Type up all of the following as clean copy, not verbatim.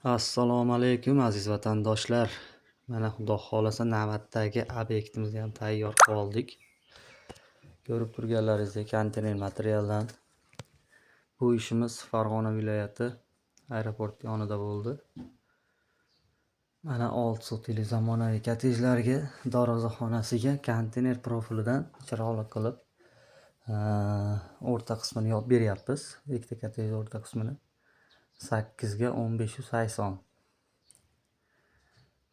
Assalomu alaykum aziz vatandoshlar. Mana Xudo xolasa navbatdagi obyektimizni ham tayyor qilib oldik. Ko'rib turganlaringizdek konteyner materialdan. Bu ishimiz Farg'ona viloyati aeroport yonida bo'ldi. Mana 6 sotili zamonaviy kottejlarga, darvozaxonasiga konteyner profilidan chiroqli qilib o'rta qismini yopib beryapmiz. Ikkita kottej o'rta qismini 8 ga 1580.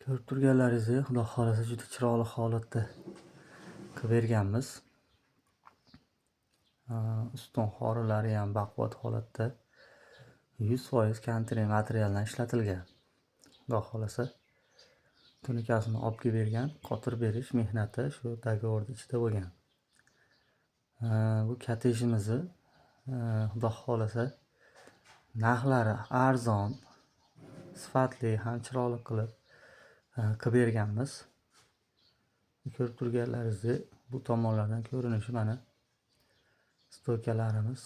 Ko'rib turganlaringizdek, Xudo xolasa juda chiroyli holatda qilib berganmiz. Ustun xorilari ham baquvvat holatda 100% konteyner materialdan ishlatilgan. Xudo xolasa tunikasini olib kelib bergan, qotirib berish mehnati shu dogovorning ichida bo'lgan. Bu kottejimizni Xudo xolasa narxlari arzon, sifatli ham chiroyli qilib berganmiz. Ko'rib turganlaringizdek, bu tomonlardan ko'rinishi mana stoykalarimiz.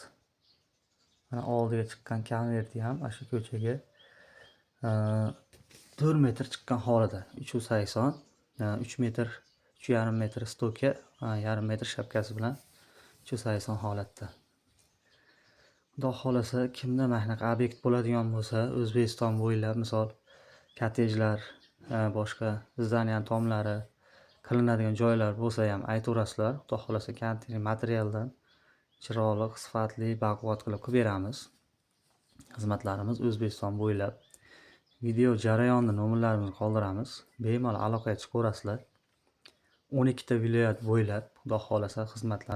Mana oldiga chiqqan konverti ham shu ko'chaga 4 metr chiqqan holida 380, 3 metr, 3,5 metr stoyka, 1,5 metr shapkasi bilan 380 holatda. Xudo xolasa kimda mahnaqa obyekt bo'ladigan bo'lsa, O'zbekiston bo'ylab misol kottejlar, boshqa zdaniya tomlari qilinadigan joylar bo'lsa ham aytaverasizlar. Xudo xolasa konteyner materialdan chiroyli, sifatli, baquvvat qilib beramiz. Xizmatlarimiz O'zbekiston bo'ylab. Video jarayonida nomerlarimizni qoldiramiz. Bemalol aloqaga chiqaverasizlar. 12 ta viloyat bo'ylab Xudo xolasa xizmatlar